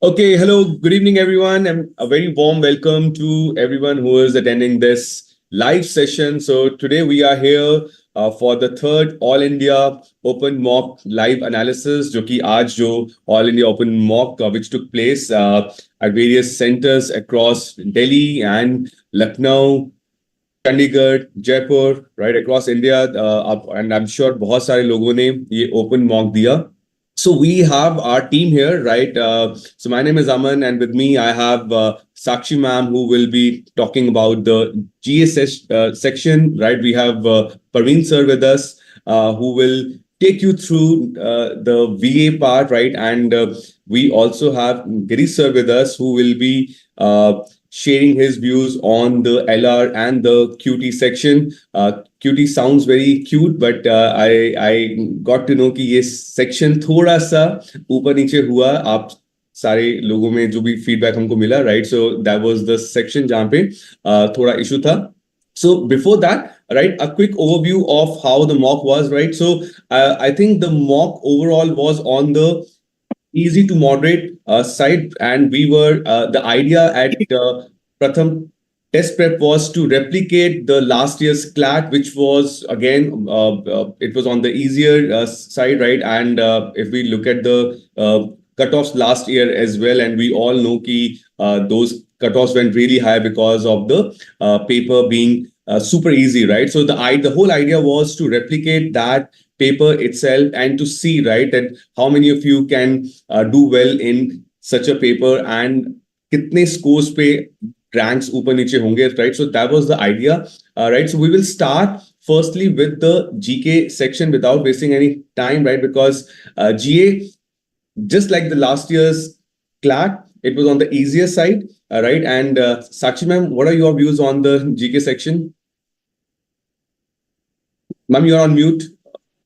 Okay, hello, good evening, everyone, and a very warm welcome to everyone who is attending this live session. So today we are here for the third All India Open Mock live analysis, जो कि आज जो All India Open Mock which took place at various centers across Delhi and Lucknow, Chandigarh, Jaipur, right across India, and I'm sure बहुत सारे लोगों ने ये open mock दिया. So we have our team here, right? So my name is Aman, and with me I have Sakshi ma'am, who will be talking about the GSS section, right? We have Parveen sir with us, who will take you through the VA part, right? And we also have Girish sir with us, who will be sharing his views on the LR and the QT section. QT sounds very cute, but I got to know कि ये section थोड़ा सा ऊपर नीचे हुआ आप सारे लोगों में जो भी feedback हमको मिला, right? So that was the section जहाँ पे थोड़ा issue था. So before that, right, a quick overview of how the mock was, right? So I think the mock overall was on the easy to moderate side, and we were the idea at Pratham Test Prep was to replicate the last year's CLAT, which was again it was on the easier side, right? And if we look at the cutoffs last year as well, and we all know कि those cutoffs went really high because of the paper being super easy, right? So the whole idea was to replicate that paper itself and to see, right, that how many of you can do well in such a paper and kitne scores pe ranks ऊपर नीचे होंगे, right? So that was the idea, right? So we will start firstly with the GK section without wasting any time, right? Because GA, just like the last year's CLAT, it was on the easier side, right? And Sakshi ma'am, what are your views on the GK section? Ma'am, you're on mute.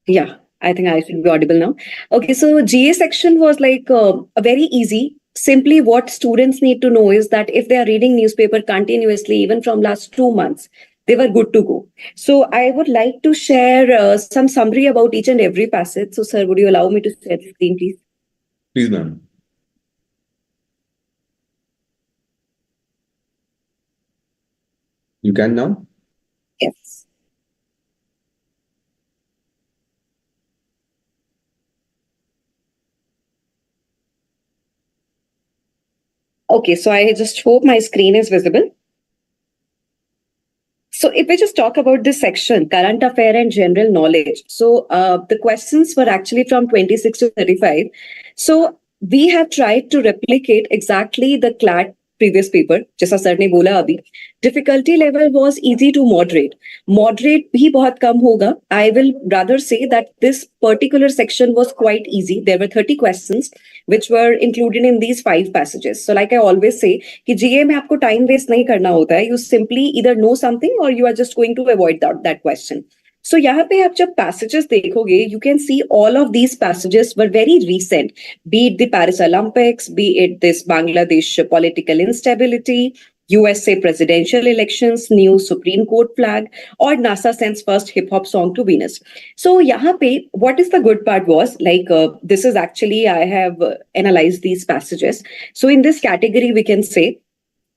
Yeah, I think I should be audible now. Okay, so GA section was like a very easy. Simply what students need to know is that if they are reading newspaper continuously, even from last 2 months, they were good to go. So I would like to share some summary about each and every passage. So sir, would you allow me to share the screen, please? Please, ma'am. You can now? Yes. Okay, so I just hope my screen is visible. So if we just talk about this section, current affair and general knowledge. So the questions were actually from 26 to 35. So we have tried to replicate exactly the CLAT previous paper, जैसा sir ने बोला अभी. Difficulty level was easy to moderate. Moderate भी बहुत कम होगा. I will rather say that this particular section was quite easy. There were 30 questions which were included in these 5 passages. So like I always say, कि GA में आपको time waste नहीं करना होता है. You simply either know something or you are just going to avoid that question. So यहाँ पे आप जब passages देखोगे, you can see all of these passages were very recent. Be it the Paris Olympics, be it this Bangladesh political instability, USA presidential elections, new Supreme Court flag, or NASA sends first hip hop song to Venus. So यहाँ पे what is the good part was like this is actually I have analyzed these passages. So in this category we can say.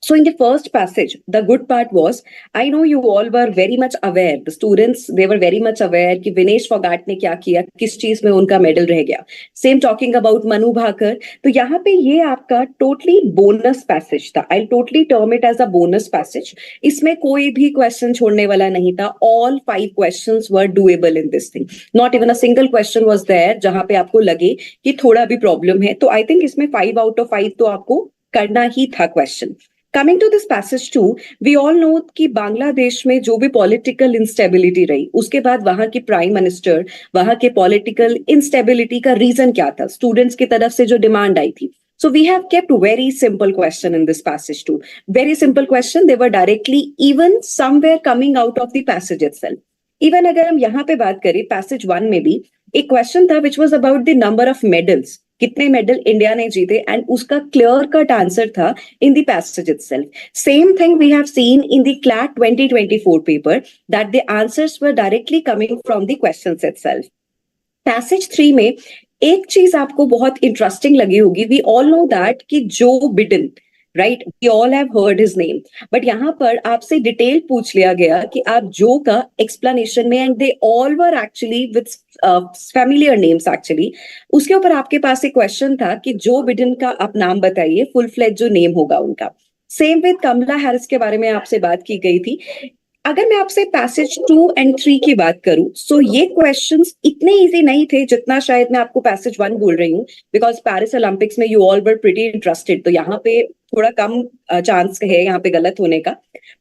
So in the first passage, the good part was, I know you all were very much aware, the students, they were very much aware कि विनेश फोगाट ने क्या किया, किस चीज में उनका medal रह गया. Same talking about Manu Bhaकर. तो यहाँ पे ये आपका totally bonus passage था. I'll totally term it as a bonus passage. इसमें कोई भी question छोड़ने वाला नहीं था. All 5 questions were doable in this thing. Not even a single question was there जहाँ पे आपको लगे कि थोड़ा भी problem है. तो I think इसमें 5 out of 5 तो आपको करना ही था question. Coming to this passage too, we all know कि बांग्लादेश में जो भी political instability रही, उसके बाद वहां की prime minister, वहां के political instability का reason क्या था? Students की तरफ से जो demand आई थी. So we have kept very simple question in this passage too. Very simple question. They were directly even somewhere coming out of the passage itself. Even अगर हम यहाँ पे बात करें passage 1 में भी एक question था which was about the number of medals. कितने मेडल इंडिया ने जीते एंड उसका क्लियर कट आंसर था in the passage itself. Same thing we have seen in the CLAT 2024 paper that the answers were directly coming from the questions itself. Passage 3 में एक चीज आपको बहुत इंटरेस्टिंग लगी होगी, वी ऑल नो दैट कि Joe Biden, right, we all have heard his name, but यहाँ पर आपसे डिटेल पूछ लिया गया कि आप जो का एक्सप्लेनेशन में, and they all were actually with familiar names actually, उसके ऊपर आपके पास एक क्वेश्चन था कि जो बिडेन का आप नाम बताइए, फुल फ्लेज जो नेम होगा उनका। सेम विद कमला हैरिस के बारे में आपसे बात की गई थी। अगर मैं आपसे पैसेज 2 और 3 की बात करूं, सो ये क्वेश्चंस इतने इजी नहीं थे जितना शायद मैं आपको पैसेज 1 बोल रही हूँ, बिकॉज पेरिस ओलंपिक्स में you all were pretty interested, तो यहाँ पे थोड़ा कम चांस है यहाँ पे गलत होने का।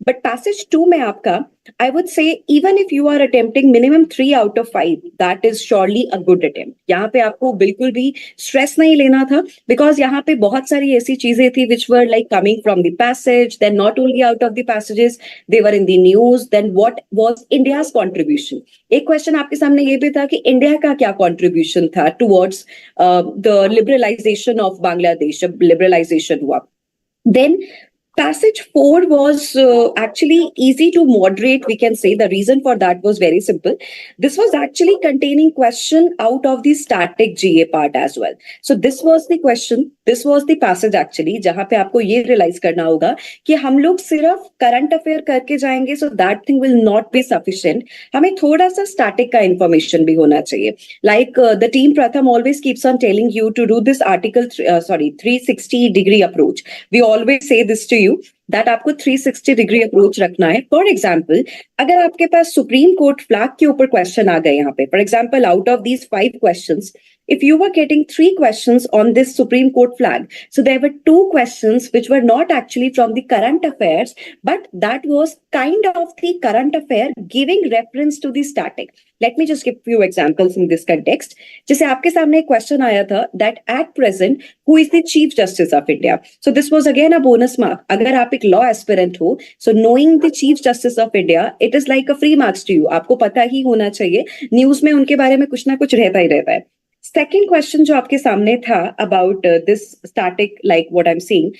बट पैसेज 2 में आपका, I would say even if you are attempting minimum 3 out of 5, that is surely a good attempt. यहाँ पे आपको बिल्कुल भी स्ट्रेस नहीं लेना था, बिकॉज यहाँ पे बहुत सारी ऐसी चीजें थी which were like coming from the passage, then not only out of the passages, they were in the news, then what was India's contribution? एक क्वेश्चन आपके सामने ये भी था कि इंडिया का क्या कंट्रीब्यूशन था towards the liberalisation of Bangladesh, जब लिबरलाइजेशन हुआ। Then passage 4 was actually easy to moderate, we can say. The reason for that was very simple. This was actually containing question out of the static GA part as well. So this was the question, this was the passage actually, जहां पे आपको ये realize करना होगा कि हम लोग सिर्फ current affair करके जाएंगे, so that thing will not be sufficient. हमें थोड़ा सा static का information भी होना चाहिए. Like the team Pratham always keeps on telling you to do this 360-degree approach. We always say this to you, that आपको 360-degree अप्रोच रखना है। फॉर एग्जाम्पल, अगर आपके पास सुप्रीम कोर्ट फ्लैग के ऊपर क्वेश्चन आ गए यहाँ पे, for example out of these 5 questions, if you were getting 3 questions on this Supreme Court flag, so there were 2 questions which were not actually from the current affairs, but that was kind of the current affair giving reference to the static. Let me just give few examples in this context. जैसे आपके सामने एक question आया था that at present who is the Chief Justice of India? So this was again a bonus mark. अगर आप एक law aspirant हो, so knowing the Chief Justice of India, it is like a free marks to you. आपको पता ही होना चाहिए, news में उनके बारे में कुछ ना कुछ रहता ही रहता है। सेकेंड क्वेश्चन जो आपके सामने था about this static, like what I am saying,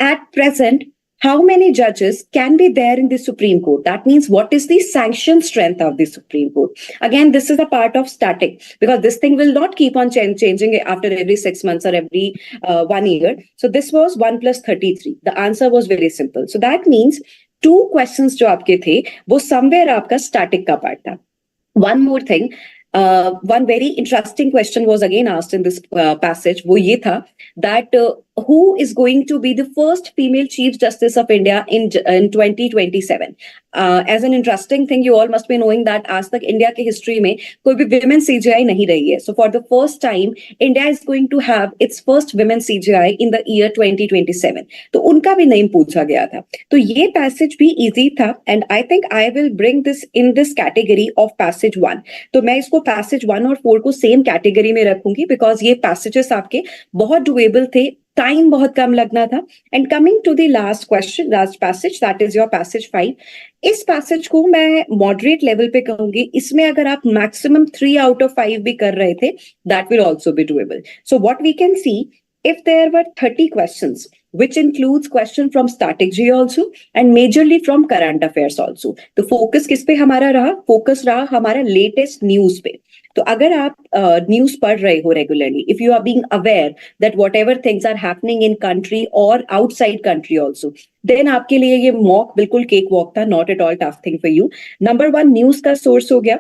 at present how many judges can be there in the Supreme Court? That means what is the sanction strength of the Supreme Court? Again, this is a part of static, because this thing will not keep on changing after every 6 months or every 1 year. So this was 1 plus 33. The answer was very simple. So that means 2 questions जो आपके थे वो somewhere आपका static का part था. One more thing, one very interesting question was again asked in this passage. वो ये था that who is going to be the first female Chief Justice of India in 2027? As an interesting thing, you all must be knowing that आज तक India के history में कोई भी women CJI नहीं रही है. So for the first time, India is going to have its first women CJI in the year 2027. तो उनका भी नेम पूछा गया था. तो ये पैसेज भी इजी था, and I think I will bring this in this category of passage 1. तो मैं इसको पैसेज 1 और 4 को सेम कैटेगरी में रखूंगी, बिकॉज ये पैसेजेस आपके बहुत डुएबल थे, टाइम बहुत कम लगना था। And coming to the last question, last passage, that is your passage 5। इस पैसेज को मैं मॉडरेट लेवल पे कहूंगी। इसमें अगर आप मैक्सिमम 3 out of 5 भी कर रहे थे, that will also be doable. So what we can see, if there were 30 questions, which includes question from static G also and majorly from current affairs also, तो focus किस पे हमारा रहा? Focus रहा हमारा latest news पे। तो अगर आप न्यूज पढ़ रहे हो regularly, if you are being aware that whatever things are happening in country or outside country also, then आपके लिए ये मॉक बिल्कुल केक वॉक था, not at all tough thing for you। Number 1 news का source हो गया।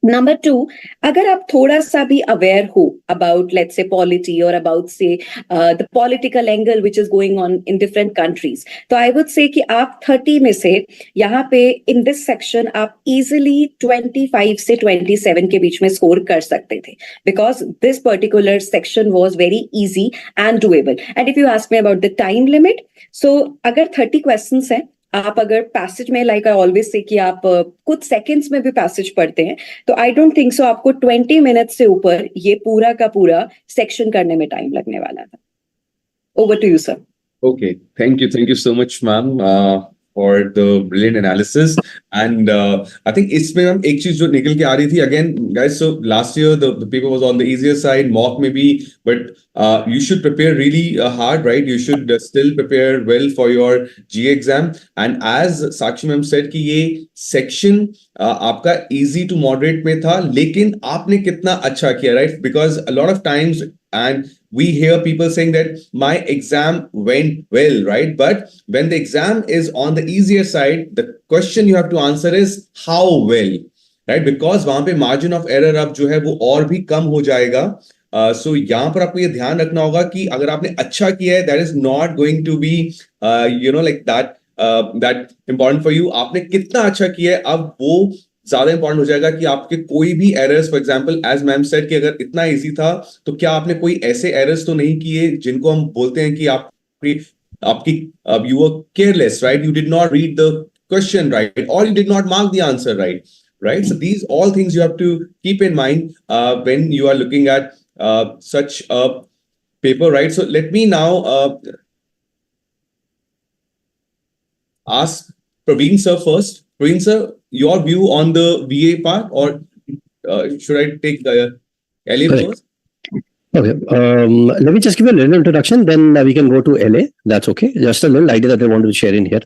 Number 2, अगर आप थोड़ा सा भी अवेयर हो अबाउट लेट्स से पॉलिटी और अबाउट से the political angle which is going on in different countries, तो आई वुड से कि आप 30 में से यहाँ पे इन दिस सेक्शन आप इजिली 25 से 27 के बीच में स्कोर कर सकते थे, because this particular section was very easy and doable. And if you ask me about the time limit, so अगर 30 क्वेश्चंस हैं, आप अगर पैसेज में लाइक आई ऑलवेज से कि आप कुछ सेकंड्स में भी पैसेज पढ़ते हैं, तो आई डोंट थिंक सो आपको 20 मिनट्स से ऊपर ये पूरा का पूरा सेक्शन करने में टाइम लगने वाला था। Over to you sir. Okay, thank you so much, ma'am. for the brilliant analysis. And I think इसमें हम एक चीज जो निकल के आ रही थी again, guys. So last year the paper was on the easier side, mock maybe, but you should prepare really hard, right? You should still prepare well for your G exam. And as Sakshi ma'am said कि ये section आपका easy to moderate में था, लेकिन आपने कितना अच्छा किया, right? Because a lot of times, and we hear people saying that my exam went well, right? But when the exam is on the easier side, the question you have to answer is how well, right? Because वहां पे margin of error अब जो है वो और भी कम हो जाएगा. So यहाँ पर आपको ये ध्यान रखना होगा कि अगर आपने अच्छा किया है, that is not going to be like that important for you. आपने कितना अच्छा किया है, अब वो ज्यादा इंपॉर्टेंट हो जाएगा कि आपके कोई भी errors, for example as ma'am said कि अगर इतना इजी था तो क्या आपने कोई ऐसे एरर्स तो नहीं किए जिनको हम बोलते हैं कि आपकी आपकी you were careless, right? You did not read the question right, और you did not mark the answer right, right? So these all things you have to keep in mind when you are looking at such a paper, right? So let me now ask Praveen sir first. Praveen sir, your view on the VA part, or should I take the LA Correct. first? Okay. Let me just give you a little introduction, then we can go to LA. That's okay. Just a little idea that I wanted to share in here.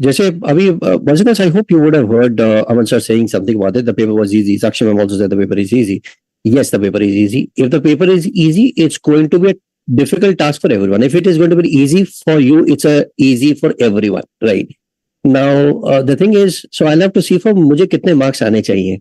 जैसे अभी Bajrang, I hope you would have heard Aman sir saying something about it. The paper was easy. Sakshi ma'am also said the paper is easy. Yes, the paper is easy. If the paper is easy, it's going to be a difficult task for everyone. If it is going to be easy for you, it's easy for everyone, right? Now the thing is, so I'll have to see for मुझे कितने marks आने चाहिए.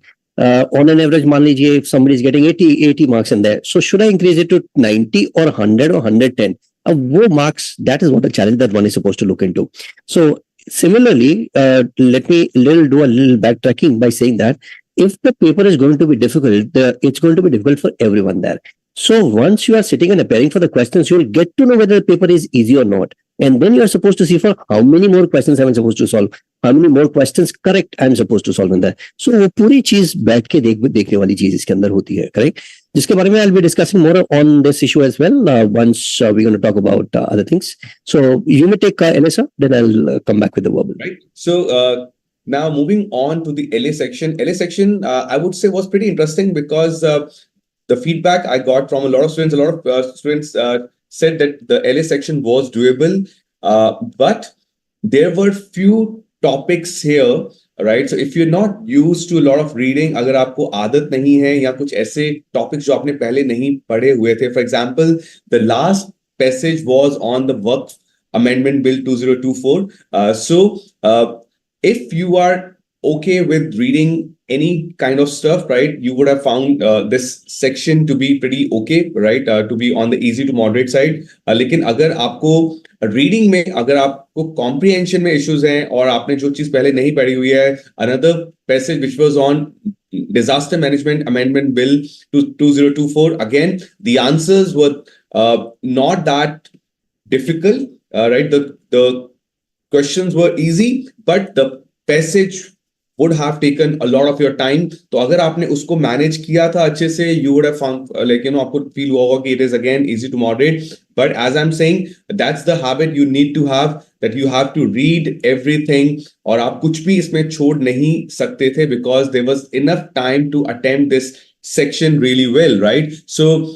On an average, मान लीजिए if somebody is getting 80 marks in there, so should I increase it to 90 or 100 or 110? Wo marks, that is what a challenge that one is supposed to look into. So similarly, let me do a little backtracking by saying that if the paper is going to be difficult, it's going to be difficult for everyone there. So once you are sitting and preparing for the questions, you will get to know whether the paper is easy or not. And then you are supposed to see for how many more questions am I supposed to solve, how many more questions correct I am supposed to solve in that. So वो पूरी चीज बैठ के देखने वाली चीज इसके अंदर होती है, correct? जिसके बारे में I'll be discussing more on this issue as well once we're going to talk about other things. So you may take LSA, then I'll come back with the verbal. Right. So now moving on to the LA section. LA section, I would say, was pretty interesting because the feedback I got from a lot of students, said that the LA section was doable, but there were few topics here, right? So if you're not used to a lot of reading, अगर आपको आदत नहीं है या कुछ ऐसे topics जो आपने पहले नहीं पढ़े हुए थे, for example, the last passage was on the Work Amendment Bill 2024. So if you are okay with reading any kind of stuff, right, you would have found this section to be pretty okay, right, to be on the easy to moderate side. लेकिन अगर आपको reading में, अगर आपको comprehension में issues हैं और आपने जो चीज पहले नहीं पढ़ी हुई है, another passage which was on Disaster Management Amendment Bill 2024, again the answers were not that difficult, right? The questions were easy, but the passage would have taken a lot of your time. तो अगर आपने उसको manage किया था अच्छे से, you would have found, like, आपको feel हुआ होगा कि it is again easy to moderate. But as I'm saying, that's the habit you need to have, that you have to read everything, और आप कुछ भी इसमें छोड़ नहीं सकते थे because there was enough time to attempt this section really well, right? So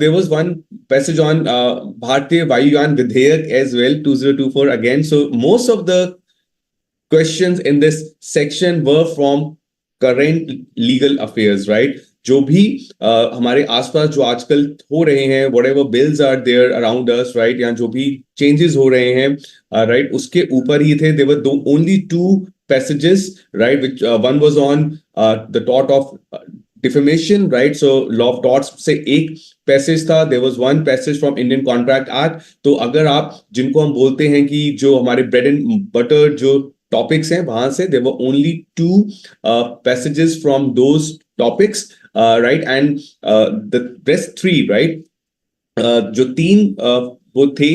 there was one passage on Bharatiya Vayuyan Vidhayak as well, 2024 again. So most of the questions in this section were from current legal affairs, right? जो भी हमारे आसपास जो आजकल हो रहे हैं, whatever bills are there around us, right, या जो भी changes हो रहे हैं, right, उसके ऊपर ही थे. There were only two passages, right, which one was on the tort of defamation, right? So law of torts से एक पैसेज था. There was one passage from Indian Contract Act. तो अगर आप जिनको हम बोलते हैं कि जो हमारे bread and butter जो topics हैं, वहां से there were only two passages from those topics, right? And the rest three, right, जो तीन वो थे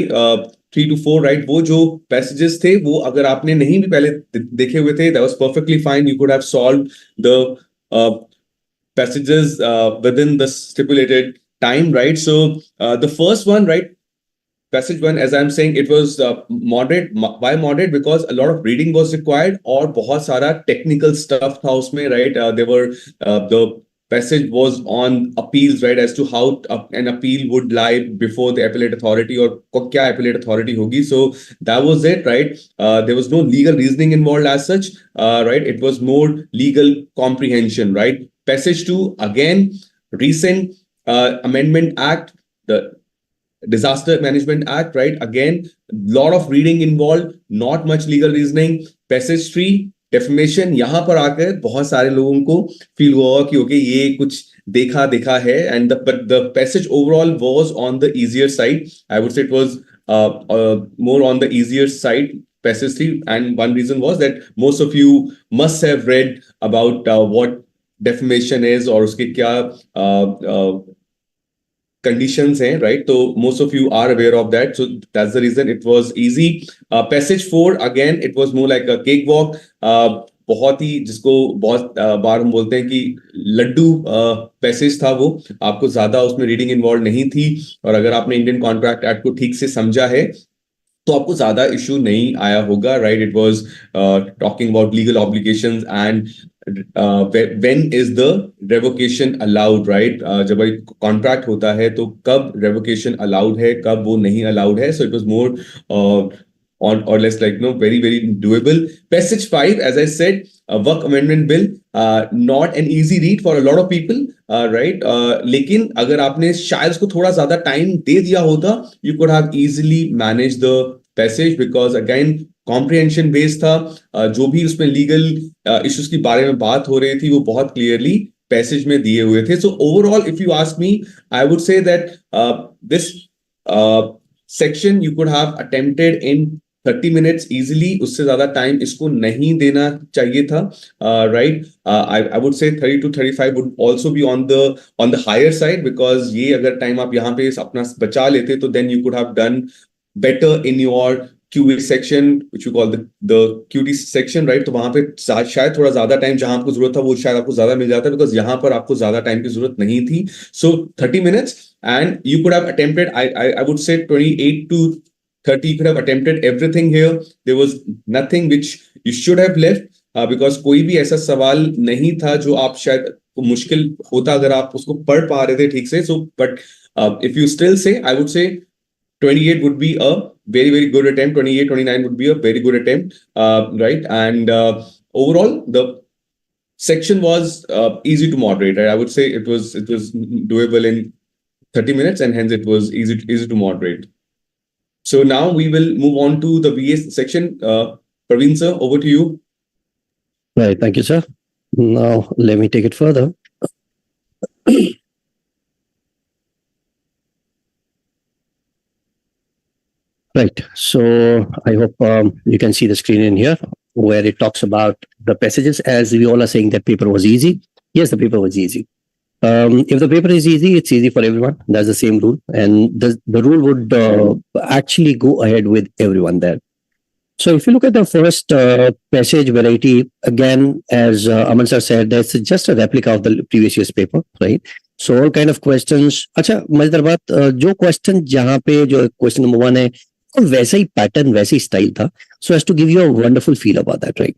3 to 4, right, वो जो passages थे, वो अगर आपने नहीं भी पहले देखे हुए थे, that was perfectly fine. You could have solved the passages within the stipulated time, right? So the first one, right, passage 1, as I'm saying, it was moderate. Why moderate? Because a lot of reading was required और बहुत सारा technical stuff था उसमें, right? There were the passage was on appeals, right? As to how an appeal would lie before the appellate authority or क्या appellate authority होगी. So that was it, right? There was no legal reasoning involved as such, right? It was more legal comprehension, right? Passage 2, again, recent Amendment Act, the Disaster Management Act, right? Again, lot of reading involved, not much legal reasoning. Passage 3, defamation. यहाँ पर आकर बहुत सारे लोगों को feel हुआ कि okay, ये कुछ देखा है, and the passage overall was on the easier side. I would say it was more on the easier side. Passage 3, and one reason was that most of you must have read about what defamation is और उसके क्या conditions हैं, right? So most of you are aware of that. So that's the reason it was easy. Passage 4, again, it was more like a cakewalk. बहुत ही जिसको बहुत बार हम बोलते हैं कि लड्डू पैसेज था वो, आपको ज्यादा उसमें रीडिंग इन्वॉल्व नहीं थी, और अगर आपने इंडियन कॉन्ट्रैक्ट एक्ट को ठीक से समझा है तो आपको ज्यादा इशू नहीं आया होगा, right? It was talking about legal obligations and when is the revocation allowed, right? जब एक कॉन्ट्रैक्ट होता है तो कब revocation allowed है, कब वो नहीं allowed है. So it was more on or less like very doable. Passage 5, as I said, work amendment bill, not an easy read for a lot of people, right? लेकिन अगर आपने शायद उसको थोड़ा ज्यादा टाइम दे दिया होता, you could have easily managed the passage, because again comprehension based था. जो भी उसमें लीगल इश्यूज के बारे में बात हो रही थी वो बहुत क्लियरली पैसेज में दिए हुए थे. So overall if you ask me, I would say that this section you could have attempted in 30 minutes easily. उससे ज्यादा टाइम इसको नहीं देना चाहिए था, right? I would say 30 to 35 would also be on the higher side, because ये अगर time आप यहाँ पे अपना बचा लेते तो then you could have done better in your QA section, which you call the QT section, right? तो वहां पे शायद थोड़ा ज्यादा टाइम जहां आपको जरूरत था वो शायद आपको ज्यादा मिल जाता है, बिकॉज यहाँ पर आपको ज्यादा टाइम की जरूरत नहीं थी. So 30 minutes, and you could have attempted, I would say 28 to 30, you could have attempted everything here. There was nothing which you should have left, because कोई भी ऐसा सवाल नहीं था जो आप शायद मुश्किल होता अगर आप उसको पढ़ पा रहे थे ठीक से. So but if you still say, I would say 28 would be a very good attempt. 28, 29 would be a very good attempt, right? And overall, the section was easy to moderate. Right? I would say it was doable in 30 minutes, and hence it was easy to moderate. So now we will move on to the VA section. Praveen sir, over to you. Right, thank you, sir. Now let me take it further. Right, so I hope you can see the screen in here where it talks about the passages. As we all are saying that paper was easy. Yes, the paper was easy. If the paper is easy, it's easy for everyone. That's the same rule. And the rule would actually go ahead with everyone there. So if you look at the first passage variety, again, as Aman sir said, that's just a replica of the previous year's paper, right? So all kind of questions. अच्छा, मजेदार बात, जो question जहाँ पे जो question number 1 है, वैसा ही pattern, वैसा ही style था. So as to give you a wonderful feel about that, right?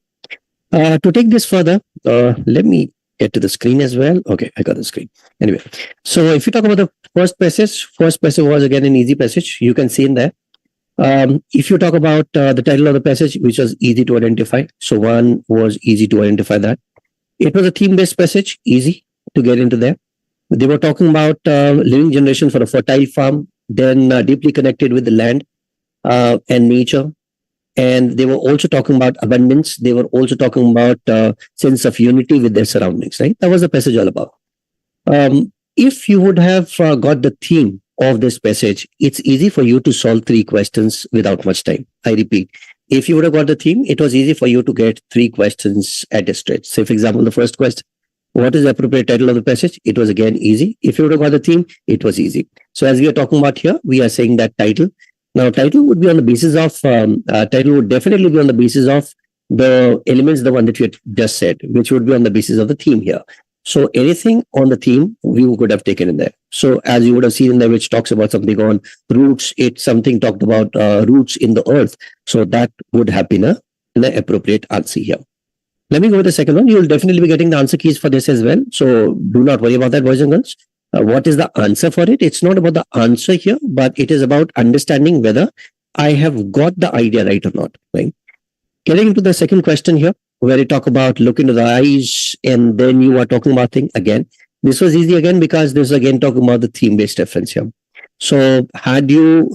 To take this further, let me get to the screen as well. Okay, I got the screen. Anyway, so if you talk about the first passage was again an easy passage. You can see in there. If you talk about the title of the passage, which was easy to identify, so one was easy to identify that. It was a theme-based passage, easy to get into there. They were talking about living generation for a fertile farm, then deeply connected with the land and nature. And they were also talking about abundance. They were also talking about sense of unity with their surroundings, right? That was the passage all about. If you would have got the theme of this passage, it's easy for you to solve 3 questions without much time. I repeat, if you would have got the theme, it was easy for you to get 3 questions at a stretch. Say, for example, the first question, what is the appropriate title of the passage? It was again easy. If you would have got the theme, it was easy. So as we are talking about here, we are saying that title. Now, title would be on the basis of, title would definitely be on the basis of the elements, the one that you had just said, which would be on the basis of the theme here. So anything on the theme we could have taken in there. So as you would have seen in there, which talks about something on roots, it's something talked about roots in the earth. So that would have been an appropriate answer here. Let me go with the second one. You will definitely be getting the answer keys for this as well. So do not worry about that, boys and girls. What is the answer for it? It's not about the answer here, but it is about understanding whether I have got the idea right or not. Right? Getting into the second question here, where you talk about look into the eyes, and then you are talking about thing again. This was easy again because this is again talking about the theme-based reference here. So had you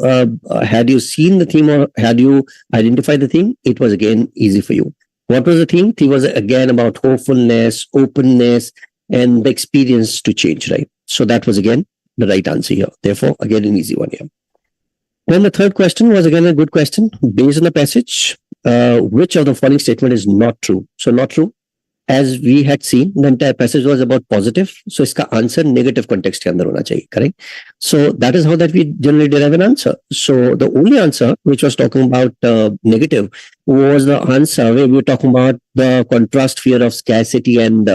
seen the theme or had you identified the theme, it was again easy for you. What was the theme? Theme was again about hopefulness, openness, and the experience to change, right? So that was again the right answer here. Therefore, again an easy one here. Then the third question was again a good question. Based on the passage, which of the following statement is not true? So not true. As we had seen, the entire passage was about positive. So iska answer negative context ke andar hona chahiye, correct? So that is how that we generally derive an answer. So the only answer which was talking about negative was the answer where we were talking about the contrast fear of scarcity and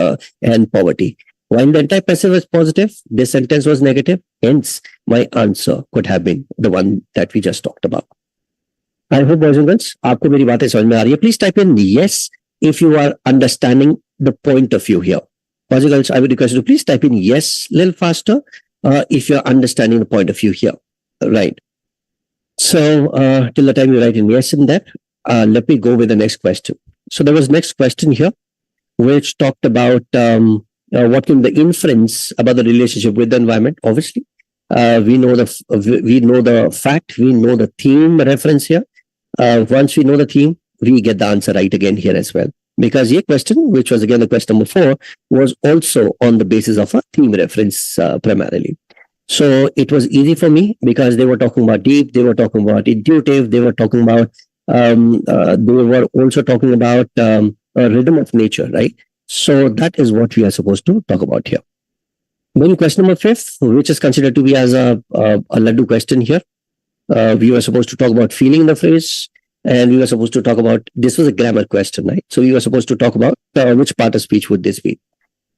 poverty. While the entire passage was positive, this sentence was negative. Hence, my answer could have been the one that we just talked about. I hope, boys and girls, आपको मेरी बातें समझ में आ रही है. Please type in yes if you are understanding the point of view here. Boys and girls, I would request you to please type in yes a little faster if you're understanding the point of view here. Right. So till the time you write in yes in that, let me go with the next question. So there was next question here, which talked about what can the inference about the relationship with the environment. Obviously, we know the fact, we know the theme reference here. Once we know the theme, we get the answer right again here as well. Because your question, which was again the question number 4, was also on the basis of a theme reference primarily. So it was easy for me because they were talking about deep, they were talking about intuitive, they were talking about they were also talking about a rhythm of nature, right? So that is what we are supposed to talk about here. Then question number 5, which is considered to be as a laddu question here. We were supposed to talk about feeling the phrase, and we were supposed to talk about, this was a grammar question, right? So we were supposed to talk about which part of speech would this be?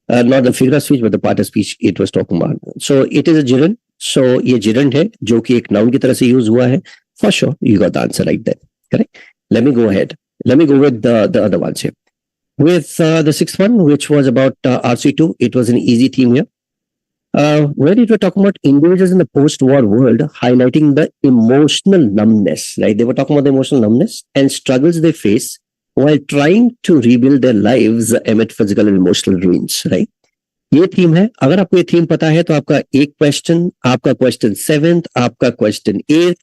Not the figure of speech, but the part of speech it was talking about. So it is a gerund. So ये gerund है, जो कि एक noun की तरह से use हुआ है. For sure, you got the answer right there. Correct? Let me go ahead. Let me go with the other ones here. With the 6th one, which was about RC2, it was an easy theme here. Where it were talking about individuals in the post-war world, highlighting the emotional numbness, right? They were talking about the emotional numbness and struggles they face while trying to rebuild their lives amid physical and emotional ruins, right? ये theme है. अगर आपको ये theme पता है तो आपका एक क्वेश्चन, आपका क्वेश्चन 7th, आपका question 8th,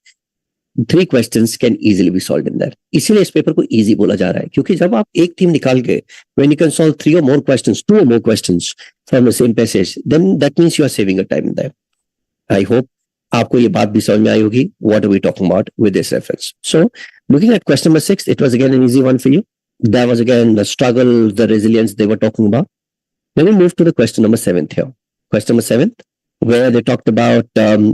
3 questions can easily be solved in there. इसीलिए इस पेपर को easy बोला जा रहा है, क्योंकि जब आप एक थीम निकाल के when you can solve 3 or more questions, 2 or more questions from the same passage, then that means you are saving your time in there. I hope आपको ये बात भी समझ में आई होगी. What are we talking about with this reference? So looking at question number 6, it was again an easy one for you. That was again the struggle, the resilience they were talking about. Then we move to the question number 7th here. Question number 7th, where they talked about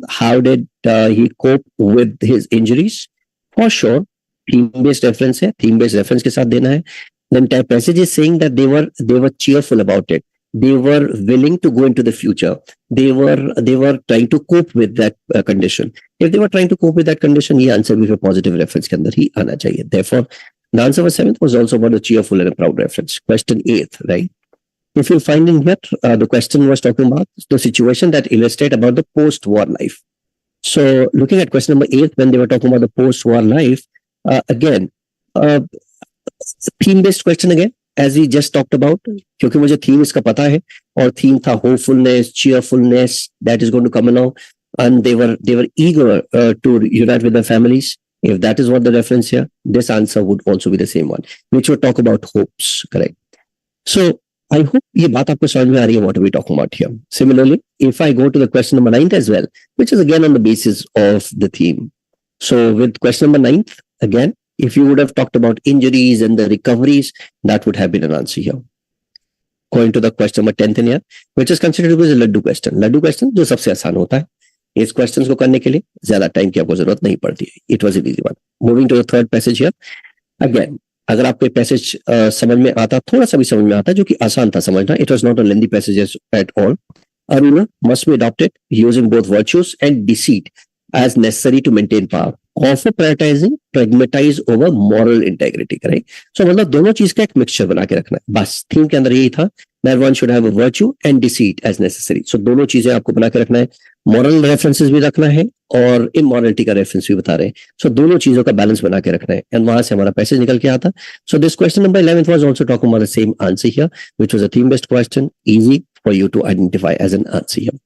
how did he cope with his injuries. For sure, theme-based reference है. Theme-based reference के साथ देना है. The entire passage is saying that they were cheerful about it. They were willing to go into the future. They were trying to cope with that condition. If they were trying to cope with that condition, ये answer भी for positive reference के अंदर ही आना चाहिए. Therefore, the answer for 7th was also about a cheerful and a proud reference. Question 8th, right? If you find in here, the question was talking about the situation that illustrate about the post-war life. So looking at question number 8, when they were talking about the post-war life, again, theme-based question again, as we just talked about, क्योंकि मुझे theme इसका पता है, और theme था hopefulness, cheerfulness, that is going to come along, and they were eager to unite with their families. If that is what the reference here, this answer would also be the same one, which would talk about hopes, correct? So I hope ये बात आपको समझ में आ रही है what are we talking about here. Similarly, if I go to the question number 9 as well, which is again on the basis of the theme. So with question number 9, again, if you would have talked about injuries and the recoveries, that would have been an answer here. Going to the question number 10th in here, which is considered to be a laddu question. Laddu question जो सबसे आसान होता है. इस questions को करने के लिए ज्यादा टाइम की आपको जरूरत नहीं पड़ती है. It was an easy one. Moving to the third passage here. Again, अगर आपको पैसेज समझ में आता, थोड़ा सा भी समझ में आता, जो कि आसान था समझना, it was not a lengthy passage at all. A ruler must be adopted using both virtues and deceit as necessary to maintain power. Also prioritizing pragmatize over moral integrity. Correct? So मतलब दोनों चीज का एक mixture बना के रखना है. बस थीम के अंदर यही था, that one should have a virtue and deceit as necessary. So दोनों चीजें आपको बना के रखना है. मॉरल रेफरेंसेस भी रखना है और इमोरलिटी का रेफरेंस भी बता रहे हैं. सो दोनों चीजों का बैलेंस बना के रखना है, एंड वहां से हमारा पैसेज निकल के आता. So this question number 11 was also talking about the same answer here, which was a theme based question, easy for you to identify as an answer here.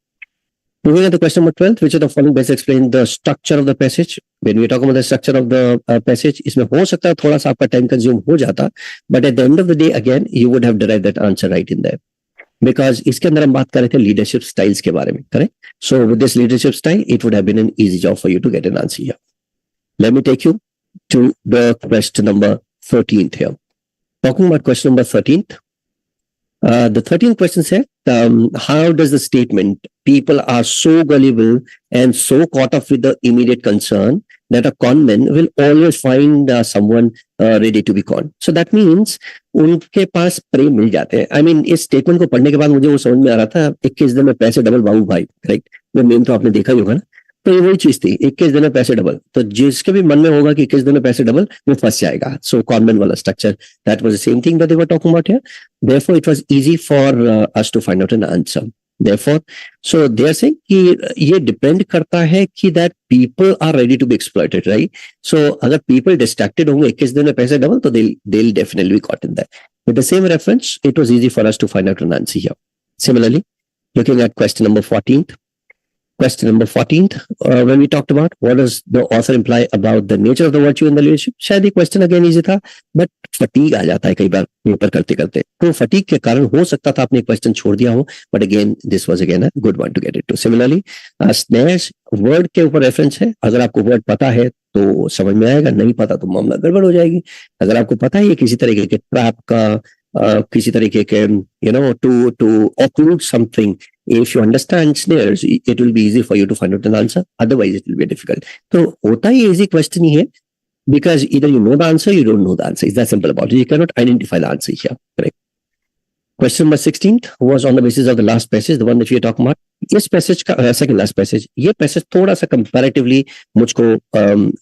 Moving on to question number 12, which of the following best explain the structure of the passage. When we talk about the structure of the passage, इसमें हो सकता है थोड़ा सा आपका time consume हो जाता, but at the end of the day again you would have derived that answer right in there. Because इसके अंदर हम बात कर रहे थे लीडरशिप स्टाइल्स के बारे में, correct? So with this leadership style it would have been an easy job for you to get an answer here. Let me take you to the question number 13th here. Talking about question number 13th. The 13th question said, how does the statement, people are so gullible and so caught up with the immediate concern that a conman will always find someone ready to be conned. So that means उनके पास प्रेम मिल जाते हैं. I mean, इस statement को पढ़ने के बाद मुझे वो समझ में आ रहा था, 21 दिन में पैसे डबल बाबू भाई, करेक्ट? वो मेन तो आपने देखा ही होगा ना. तो ये वही चीज थी, 21 दिन में पैसे डबल. तो जिसके भी मन में होगा कि 21 दिन में पैसे डबल, वो फंस जाएगा. सो कॉनमेंट वाला structure, that was the same thing that they were talking about here. Therefore it was easy for us to find out an answer. Therefore so they are saying कि ये डिपेंड करता है कि that people are ready to be exploited, right? So अगर people distracted होंगे 21 दिन में पैसे डबल, तो they will definitely be caught in that. With the same reference it was easy for us to find out an answer here. Similarly, looking at question number 14th. Question number 14th, when we talked about what does the author imply about the nature of the virtue in the leadership, शायद ये question again easy था, but fatigue आ जाता है कई बार paper करते करते. तो fatigue के कारण हो सकता था आपने क्वेश्चन छोड़ दिया हो, but again this was again a good one to get it too. Similarly snatch word के ऊपर रेफरेंस है. अगर आपको वर्ड पता है तो समझ में आएगा, नहीं पता तो मामला गड़बड़ हो जाएगी. अगर आपको पता है ये किसी तरीके के ट्रैप का, किसी तरीके के to occlude something, if you understand snares, it will be easy for you to find out an answer. Otherwise, it will be difficult. तो होता ही easy question ही है, because either you know the answer, you don't know the answer. It's that simple about it. You cannot identify the answer here. Correct. Question number 16 was on the basis of the last passage, the one that we are talking about. इस passage का second last passage, ये passage थोड़ा सा comparatively मुझको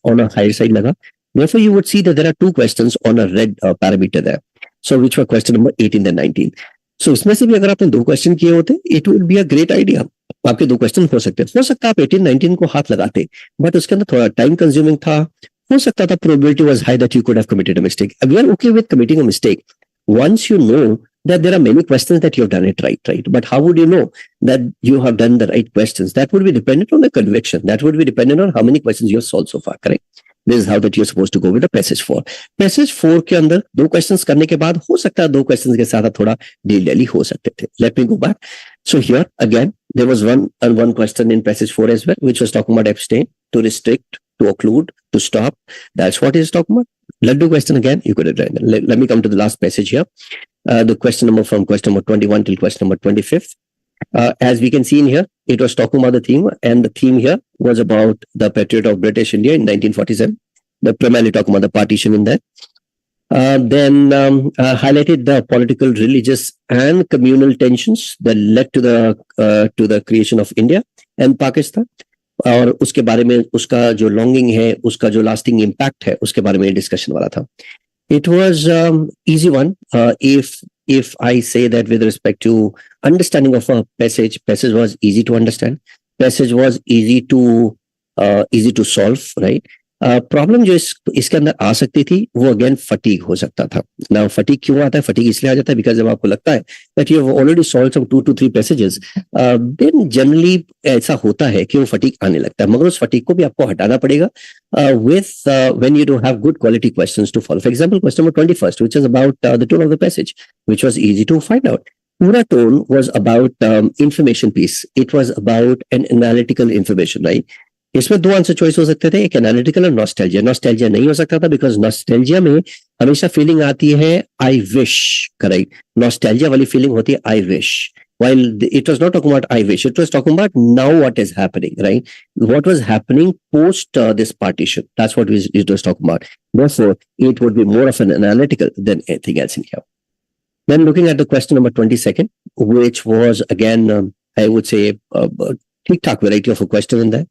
on a higher side लगा. Therefore, you would see that there are two questions on a red parameter there. So which were question number 18 and 19. So इसमें से भी अगर आपने दो क्वेश्चन किए होते, it would be a great idea. आपके दो क्वेश्चन हो सकते आप 18-19 को हाथ लगाते, बट उसके अंदर थोड़ा टाइम कंज्यूमिंग था. हो सकता था probability was high that you could have committed a mistake. We are okay with committing a mistake once you know that there are many questions that you have done it right. But how would you know that you have done the right questions? That would be dependent on the conviction. That would be dependent on how many questions you have solved so far. Correct? This is how that you're supposed to go with the passage 4. Passage 4 के अंदर दो questions करने के बाद हो सकता है दो क्वेश्चंस के साथ थोड़ा डील हो सकते थे. Let me go back. So here again there was one question in passage 4 as well, which was talking about abstain, to restrict, to occlude, to stop. That's what it is talking about. Let's do question again. You could have done. Let me come to the last passage here. The question number from question number 21 till question number 25th. As we can see in here, it was talking about the theme, and the theme here was about the patriot of British India in 1947. The primarily talking about the partition in that. Then highlighted the political, religious, and communal tensions that led to the creation of India and Pakistan. और उसके बारे में उसका जो longing है, उसका जो lasting impact है, उसके बारे में डिस्कशन वाला था. It was easy one. If I say that with respect to understanding of a passage was easy to understand. Passage was easy to solve, right? Problem जो इसके अंदर आ सकती थी वो अगेन फटीग हो सकता था. ना फटीग क्यों आता है? फटीग इसलिए आ जाता है बिकॉज जब आपको लगता है that you have already solved some 2 to 3 passages, then generally ऐसा होता है कि वो फटीग आने लगता है. मगर उस फटीग को भी आपको हटाना पड़ेगा with when you do have good quality questions to follow. For example, question number 21st, which is about the tone of the passage, which was easy to find out. Pura tone was about information piece. It was about an analytical information, right? इसमें दो answer choice हो सकते थे, एक analytical और nostalgia. Nostalgia नहीं हो सकता था बिकॉज नॉस्टैल्जिया में हमेशा फीलिंग आती है आई विश, करेक्ट? नॉस्टैल्जिया वाली फीलिंग होती है I wish. while it was not talking about I wish, it was talking about now what is happening, right? What was happening post this partition. That's what it was talking about. Therefore, it would be more of an analytical than anything else in here. Then looking at the question number 22nd, which was again, I would say, a ठीक-ठाक variety of a question in there.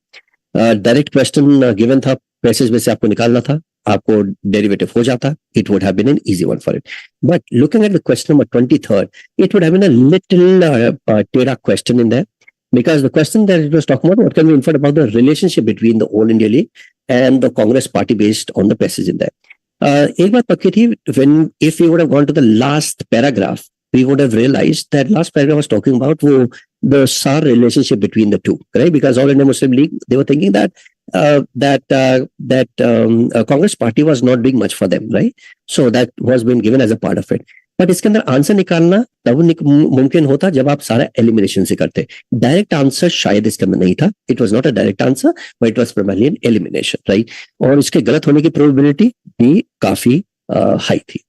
Direct question given था, passage में से आपको निकालना था, आपको derivative हो जाता, it would have been an easy one for it. But looking at the question number 23rd, it would have been a little Tera question in there, because the question that it was talking about, what can we infer about the relationship between the All India League and the Congress party based on the passage in there. एक बात पक्की थी, if we would have gone to the last paragraph, we would have realized that last paragraph was talking about the SAR relationship between the two, right? Because All India Muslim League, they were thinking that Congress party was not doing much for them, right? So that was being given as a part of it. But इसके अंदर answer निकालना तब मुमकिन होता जब आप सारा elimination से करते. डायरेक्ट आंसर शायद इसके अंदर नहीं था. It was not a direct answer, but it was primarily an elimination, right? और इसके गलत होने की प्रोबेबिलिटी भी काफी हाई थी.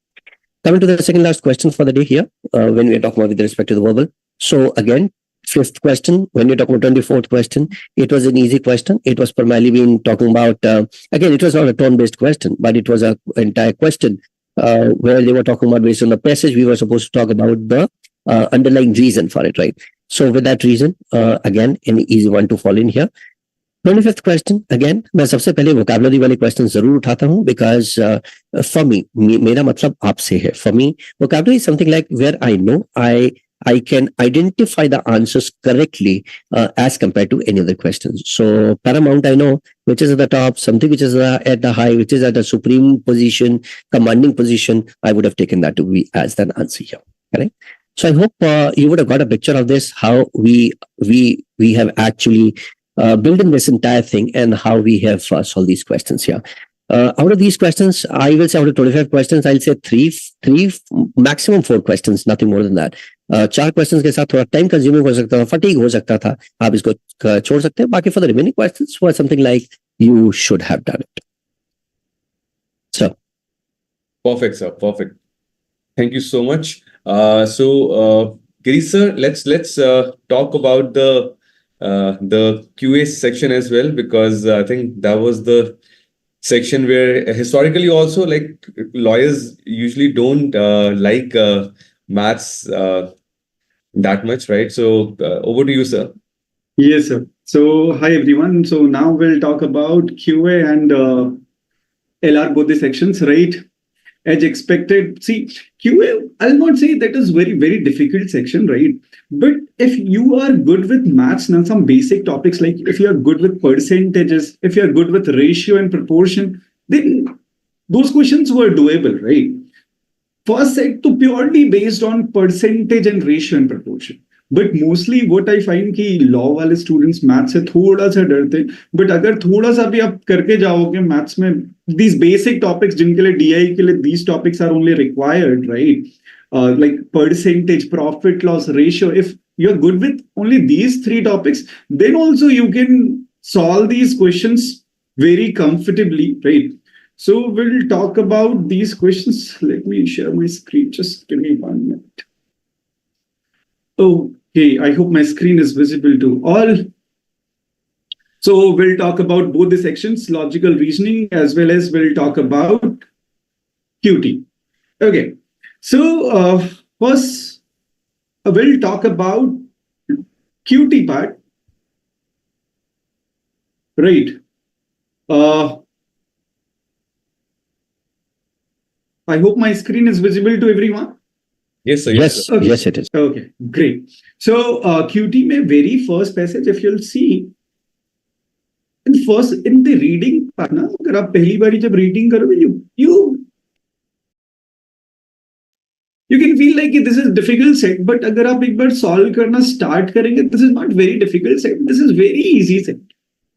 Coming to the second last question for the day here, when we are talking about with respect to the verbal. So again, fifth question, when you're talking about 24th question, it was an easy question. It was primarily been talking about, again, it was not a tone-based question, but it was an entire question where they were talking about based on the passage, we were supposed to talk about the underlying reason for it, right? So with that reason, again, an easy one to fall in here. 25th question, again, मैं सबसे पहले vocabulary वाले question जरूर उठाता हूँ, because for me, मेरा मतलब आपसे है. For me, vocabulary is something like where I know I can identify the answers correctly as compared to any other questions. So paramount, I know which is at the top, something which is at the high, which is at a supreme position, commanding position. I would have taken that to be as an answer here. Correct? So I hope you would have got a picture of this, how we have actually built in this entire thing and how we have solved these questions here. Out of these questions, I will say out of 25 questions, I'll say three, maximum 4 questions, nothing more than that. 4 questions के साथ थोड़ा time consuming हो सकता था, fatigue हो सकता था, आप इसको छोड़ सकते हैं. बाकी for the remaining questions was something like you should have done it. So perfect, sir. Perfect. Thank you so much. Girish sir, let's talk about the QA section as well, because I think that was the section where historically also, like, lawyers usually don't like maths that much, right? So over to you, sir. Yes, sir. So hi everyone. So now we'll talk about QA and LR, both the sections, right? As expected, see, QA, I'll not say that is very, very difficult section, right? But if you are good with maths and some basic topics, like if you are good with percentages, if you are good with ratio and proportion, then those questions were doable, right? First set to purely based on percentage and ratio and proportion. But mostly what I find कि law वाले students maths से थोड़ा सा डरते हैं. But अगर थोड़ा सा भी आप करके जाओगे maths में, these basic topics जिनके लिए DI के लिए these topics are only required, right? Like percentage, profit loss ratio. If you're good with only these 3 topics, then also you can solve these questions very comfortably, right? So we'll talk about these questions. Let me share my screen. Just give me 1 minute. Okay, I hope my screen is visible to all. So we'll talk about both the sections, logical reasoning, as well as we'll talk about QT. Okay, so first we'll talk about QT part, right? I hope my screen is visible to everyone. Yes, sir. yes, Okay. yes, it is. Okay, great. So QT में very first passage, if you'll see, in the reading part, ना, अगर आप पहली बारी जब reading करोगे, you can feel like this is difficult set, but अगर आप एक बार solve करना start करेंगे, this is not very difficult set. This is very easy set.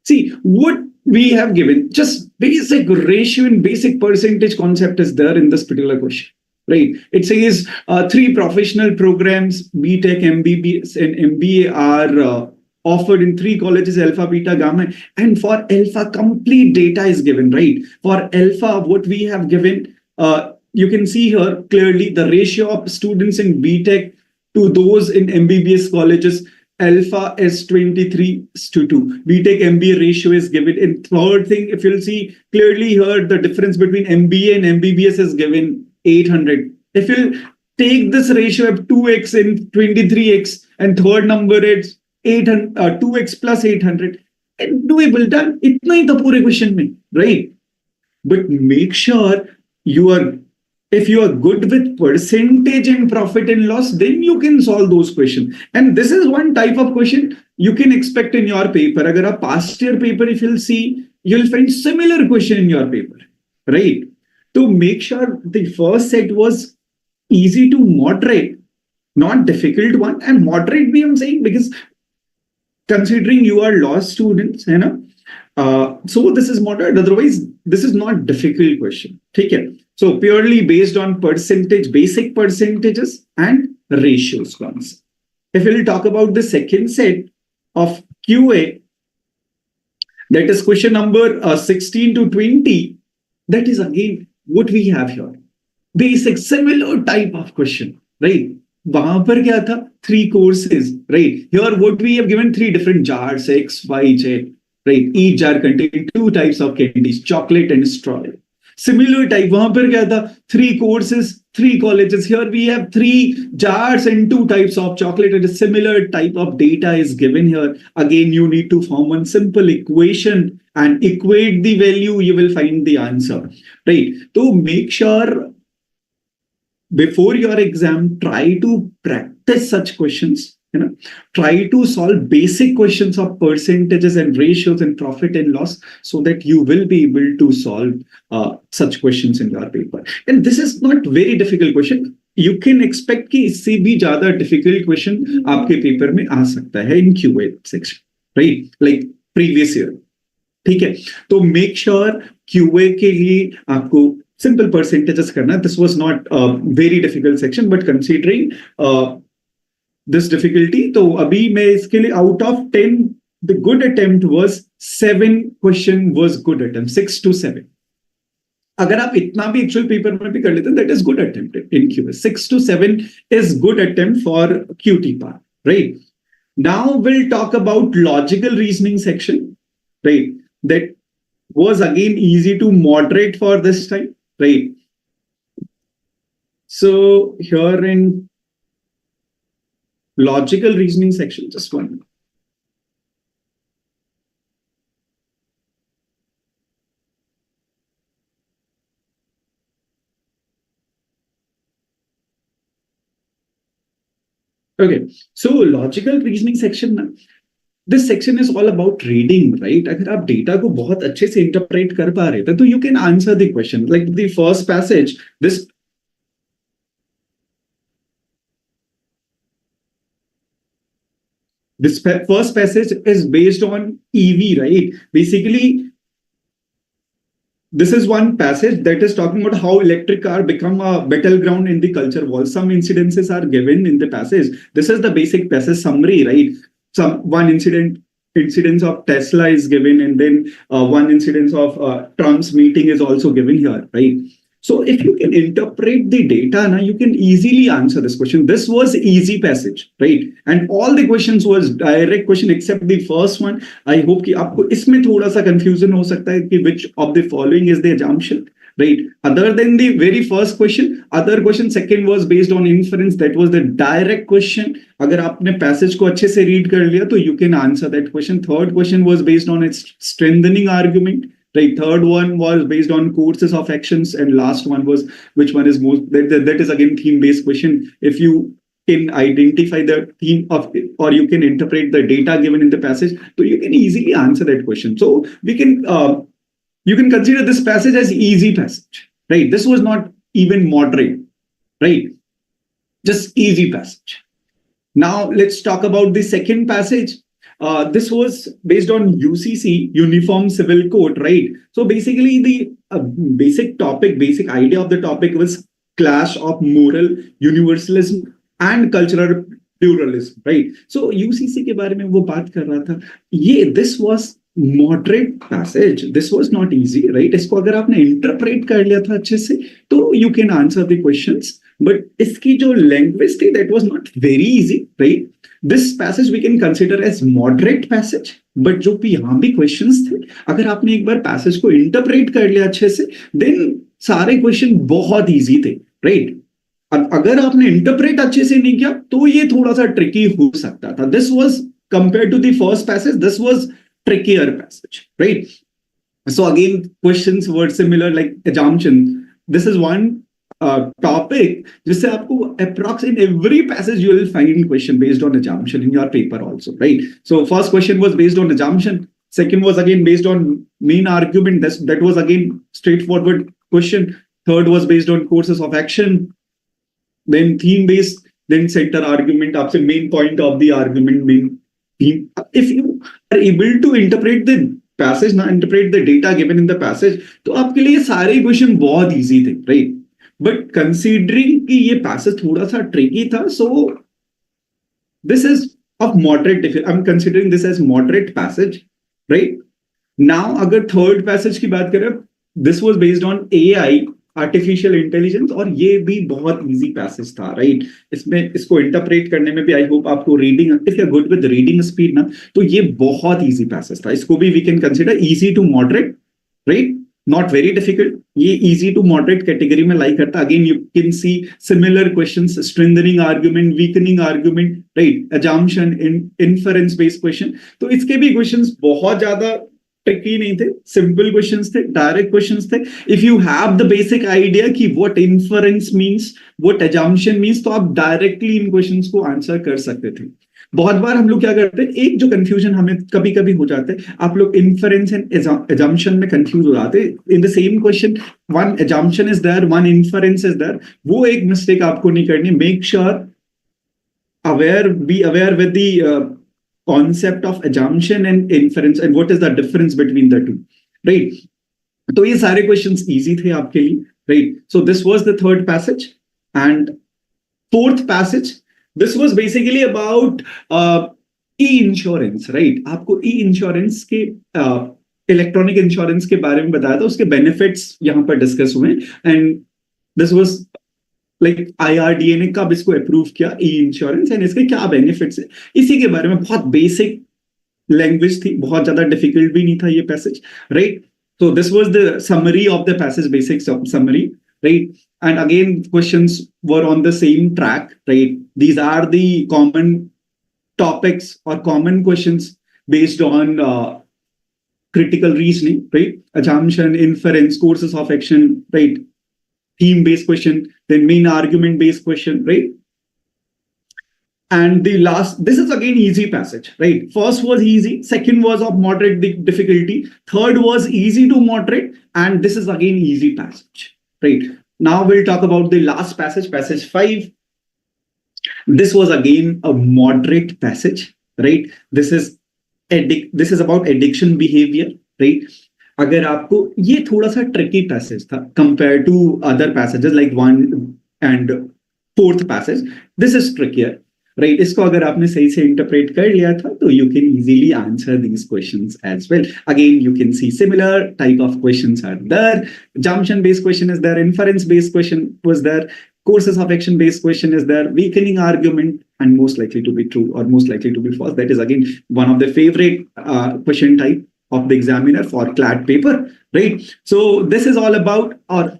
See what we have given, just basic ratio and basic percentage concept is there in this particular question. Right. It says 3 professional programs, BTech, MBBS, and MBA are offered in 3 colleges, Alpha, Beta, Gamma. And for Alpha, complete data is given, right? For Alpha, what we have given, you can see here clearly the ratio of students in BTech to those in MBBS colleges, alpha is 23:2. BTech MBA ratio is given. And third thing, if you'll see clearly here, the difference between MBA and MBBS is given 800. If you'll take this ratio of 2x and 23x, and third number is 2x plus 800, and doable, done. Itna hi tha pure question mein, right? But make sure if you are good with percentage and profit and loss, then you can solve those questions. And this is one type of question you can expect in your paper. Agar a past year paper, if you'll see, you'll find similar question in your paper, right? To make sure the first set was easy to moderate, not difficult one. And moderate bhi I'm saying because considering you are law students, you know, so this is moderate. Otherwise, this is not difficult question. Take care. So purely based on percentage, basic percentages and ratios ones. If we'll talk about the second set of QA, that is question number 16 to 20. That is again what we have here. Basic, similar type of question, right? Wahan par kya tha? 3 courses, right? Here what we have given 3 different jars, X, Y, Z, right? Each jar contains 2 types of candies, chocolate and strawberry. Similar type, wahan par kya tha? 3 courses, 3 colleges. Here we have 3 jars and 2 types of chocolate, and a similar type of data is given here. Again, you need to form one simple equation and equate the value, you will find the answer, right? So make sure before your exam, try to practice such questions. You know, try to solve basic questions of percentages and ratios and profit and loss, so that you will be able to solve such questions in your paper. And this is not very difficult question. You can expect कि इससे भी ज़्यादा difficult question आपके paper में आ सकता है in QA section, right? Like previous year. ठीक है? तो make sure QA के लिए आपको simple percentages karna. This was not a very difficult section, but considering this difficulty, तो अभी मैं इसके लिए out of 10, the good attempt was 7 question was good attempt, 6 to 7. अगर आप इतना भी actual paper में भी कर लेते हैं, that is good attempt in QA. 6 to 7 is good attempt for QT part, right? Now we'll talk about logical reasoning section, right? That was again easy to moderate for this time. Right. So here in logical reasoning section, just one minute. Okay, so logical reasoning section. This section is all about reading, right? अगर आप data को बहुत अच्छे से interpret कर पा रहे थे, तो you can answer the question. Like the first passage, this first passage is based on EV, right? Basically, this is one passage that is talking about how electric car become a battleground in the culture war. Some incidences are given in the passage. This is the basic passage summary, right? One incidence of Tesla is given, and then one incidence of Trump's meeting is also given here, right? So if you can interpret the data, now you can easily answer this question. This was easy passage, right? And all the questions was direct question except the first one. I hope कि आपको इसमें थोड़ा सा confusion हो सकता है कि which of the following is the assumption, right? Other than the very first question, other question second was based on inference. That was the direct question. अगर आपने passage को अच्छे से read कर लिया, तो you can answer that question. Third question was based on its strengthening argument. Right. Third one was based on courses of actions, and last one was which one is most. That is again theme-based question. If you can identify the theme of, or you can interpret the data given in the passage, so you can easily answer that question. So we can you can consider this passage as easy passage, right? This was not even moderate, right? Just easy passage. Now let's talk about the second passage. This was based on UCC, Uniform Civil Code, right? So basically the basic idea of the topic was clash of moral universalism and cultural pluralism, right? So UCC के बारे में वो बात कर रहा था. This was moderate passage. This was not easy, right? इसको अगर आपने interpret कर लिया था अच्छे से, तो you can answer the questions but इसकी जो language थी, that was not very easy, right? This passage we can consider as moderate passage, but जो भी यहाँ भी questions थे, अगर आपने एक बार passage को interpret कर लिया अच्छे से, then सारे question बहुत easy थे, right? अगर आपने इंटरप्रेट अच्छे से नहीं किया तो ये थोड़ा सा ट्रिकी हो सकता था. This was compared to the first passage, this was trickier passage, right? So again questions were similar like assumption. This is one topic जिससे आपको approx in every passage you will find question based on assumption in your paper also, right? So first question was based on assumption, second was again based on main argument, that was again straightforward question, third was based on courses of action, then theme based, then center argument, आपसे main point of the argument, main theme. If you are able to interpret the passage, ना interpret the data given in the passage, तो आपके लिए सारे question बहुत easy थे, right? But considering कि ये passage थोड़ा सा tricky था, so this is of moderate difficulty. I'm considering this as moderate passage, right? Now अगर third passage की बात करें, this was based on AI, artificial intelligence, और ये भी बहुत इजी पैसेज था, राइट? इसमें इसको इंटरप्रेट करने में भी आई होप आपको reading, if you are good with reading speed ना, तो ये बहुत इजी पैसेज था. इसको भी we can consider easy to moderate, right? Not very difficult. ये इजी टू मॉडरेट कैटेगरी में लाई करता. Again you can see similar questions, strengthening argument, weakening argument, right? assumption, inference based question. तो इसके भी questions बहुत ज्यादा tricky नहीं थे, सिंपल क्वेश्चंस थे, डायरेक्ट क्वेश्चंस थे. If you have the basic idea कि what inference means, what assumption means, तो आप डायरेक्टली इन क्वेश्चंस को आंसर कर सकते थे. बहुत बार हम लोग क्या करते हैं, एक जो कंफ्यूजन हमें कभी कभी हो जाता है, आप लोग इन्फरेंस एंड assumption में कंफ्यूज हो जाते हैं. In the same question one assumption is there, one inference is there. वो एक मिस्टेक आपको नहीं करनी. Make sure be aware with the concept of assumption and inference and what is the difference between the two, right? तो ये सारे questions easy थे आपके लिए, right? So this was the third passage. And fourth passage, this was basically about e-insurance, right? आपको e-insurance के electronic insurance के बारे में बताया था, उसके बेनिफिट्स यहाँ पर डिस्कस हुए. And this was like IRDA ने कब इसको अप्रूव किया, ई इंश्योरेंस, एंड इसके क्या बेनिफिट्स है, इसी के बारे में बहुत बेसिक लैंग्वेज थी, बहुत ज्यादा डिफिकल्ट भी नहीं था ये passage, right? So this was the summary of the passage, basic summary, right? And again, questions were on the same track, right? These are the common topics or common questions based on critical reasoning, right? Assumption, inference, courses of action, right? Theme-based question, then main argument-based question, right? And the last, this is again easy passage, right? First was easy, second was of moderate difficulty, third was easy to moderate, and this is again easy passage, right? Now we'll talk about the last passage, passage 5. This was again a moderate passage, right? This is about addiction behavior, right? अगर आपको ये थोड़ा सा tricky passage था compare to other passages like 1 and 4th passage. This is trickier, right? इसको अगर आपने सही से इंटरप्रेट कर लिया था तो you can easily answer these questions as well. Again you can see similar type of questions are there. assumption based question is there, inference based question was there, courses of action based question is there, weakening argument, and most likely to be true or most likely to be false. That is again one of the favorite question type of the examiner for Clat paper, right? So this is all about,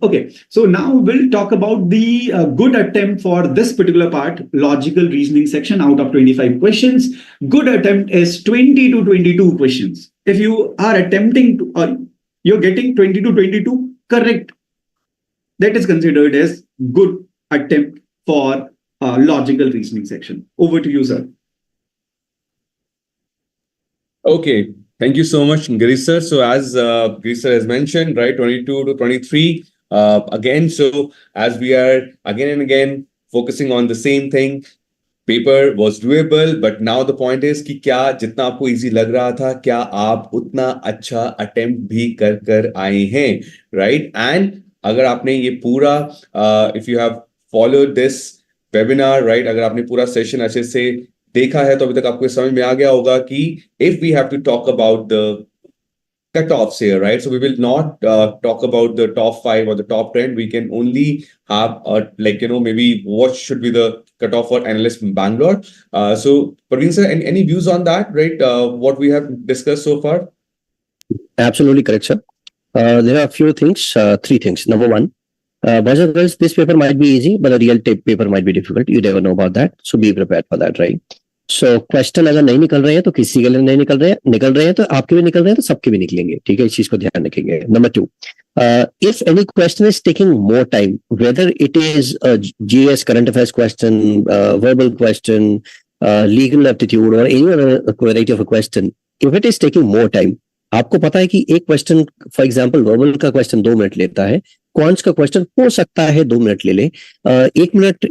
okay, so now we'll talk about the good attempt for this particular part, logical reasoning section. Out of 25 questions, good attempt is 20 to 22 questions. If you are attempting to, or you're getting 20 to 22 correct, that is considered as good attempt for logical reasoning section. Over to you, sir. Okay. Thank you so much, Girish sir. So as Girish sir has mentioned, right, 22 to 23, again, so as we are again and again focusing on the same thing, paper was doable, but now the point is कि क्या जितना आपको easy लग रहा था, क्या आप उतना अच्छा attempt भी कर आए हैं, right? And अगर आपने ये पूरा if you have followed this webinar, right, अगर आपने पूरा session अच्छे से देखा है तो अभी तक आपको समझ में आ गया होगा कि if we have to talk about the cutoffs here, right? So we will not talk about the top 5 or the top 10. We can only have maybe what should be the cutoff for analysts in Bangalore. So Praveen sir, any views on that, right? What we have discussed so far? Absolutely correct, sir. There are a few things, 3 things. Number one, boys and girls, this paper might be easy, but a real paper might be difficult. You never know about that. So be prepared for that, right? So question अगर नहीं निकल रहे हैं तो किसी के लिए नहीं निकल रहे हैं तो आपके भी निकल रहे हैं तो सबके भी निकलेंगे, ठीक है, इस चीज को ध्यान रखेंगे. Number 2, if any question is taking more time, whether it is a GS current affairs question, verbal question, legal aptitude or any other variety of a question, if it is taking more time, आपको पता है कि एक question for example verbal का question 2 minute लेता है, quants का question हो सकता है 2 मिनट ले ले, 1 मिनट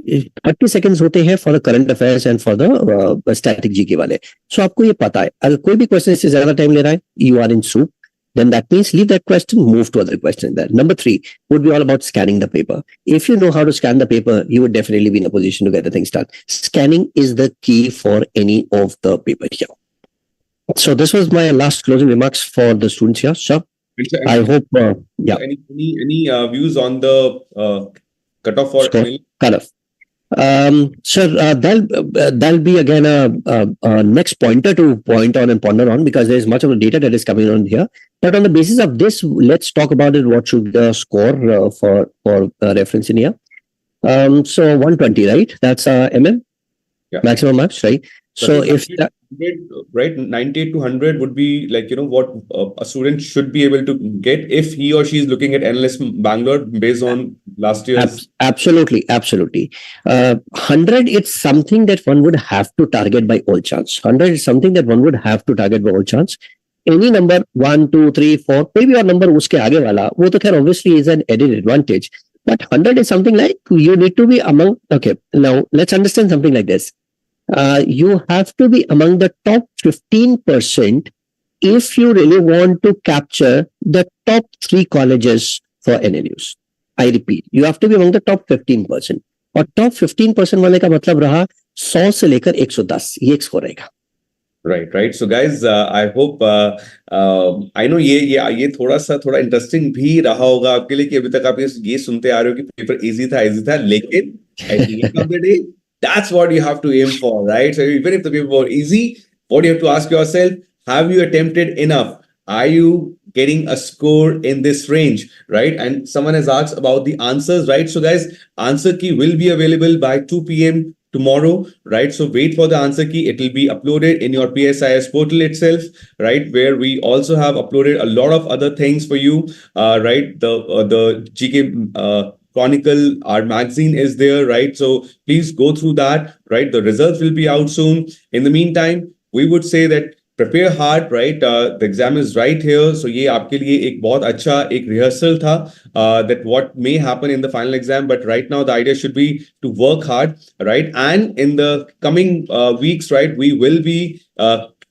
30 सेकंड्स होते हैं for the current affairs and for the static GK वाले. सो आपको ये पता है अगर कोई भी क्वेश्चन इससे ज्यादा टाइम ले रहा है, you are in soup, then that means leave that question, move to other question there. Number 3 would be all about scanning the paper. If you know how to scan the paper, you would definitely be in a position to get the things done. Scanning is the key for any of the paper here. So this was my last closing remarks for the students here. So I hope, yeah. Any views on the cutoff for cutoff? Sir, that'll be again a next pointer to point on and ponder on, because there's much of the data that is coming on here. But on the basis of this, let's talk about it. What should the score for reference in here? So 120, right? That's MM, yeah. Maximum marks, right? So if that, right, 98 to 100 would be like, what a student should be able to get if he or she is looking at analyst Bangalore based on last year's. Absolutely. 100, it's something that one would have to target by all chance. 100 is something that one would have to target by all chance. Any number 1, 2, 3, 4, maybe your number uske aage wala, wo to khair obviously is an added advantage. But 100 is something like you need to be among. Okay, now let's understand something like this. You have to be among the top 15% if you really want to capture the top 3 colleges for NLUs. I repeat, you have to be among the top 15%. और top 15% वाले का मतलब रहा 100 से लेकर 110, ये एक score रहेगा. Right. So guys, I hope I know ये थोड़ा इंटरेस्टिंग भी रहा होगा आपके लिए कि अभी तक आप ये सुनते आ रहे हो कि पेपर इजी था, लेकिन at the end of the day, that's what you have to aim for, right? So even if the paper were easy, what you have to ask yourself, have you attempted enough? Are you getting a score in this range, right? And someone has asked about the answers, right? So guys, answer key will be available by 2 p.m. tomorrow, right? So wait for the answer key. It will be uploaded in your PSIS portal itself, right? Where we also have uploaded a lot of other things for you, right? The GK Chronicle, our magazine is there, right? So please go through that, right? The results will be out soon. In the meantime, we would say that prepare hard, right? The exam is right here. So ये आपके लिए एक बहुत अच्छा एक rehearsal था that what may happen in the final exam. But right now the idea should be to work hard, right? And in the coming weeks, right, we will be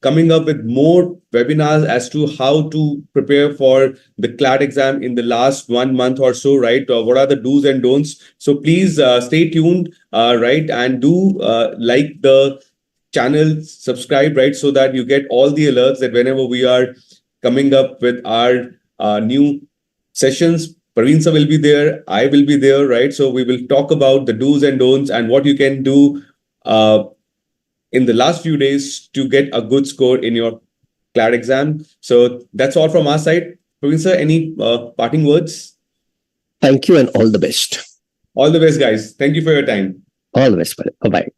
coming up with more webinars as to how to prepare for the CLAT exam in the last 1 month or so, right? What are the do's and don'ts? So please stay tuned, right? And do like the channel, subscribe, right? So that you get all the alerts that whenever we are coming up with our new sessions, Praveen sir will be there, I will be there, right? So we will talk about the do's and don'ts and what you can do in the last few days to get a good score in your CLAT exam. So that's all from our side. Praveen sir, any parting words? Thank you and all the best. All the best, guys. Thank you for your time. All the best. Bye-bye.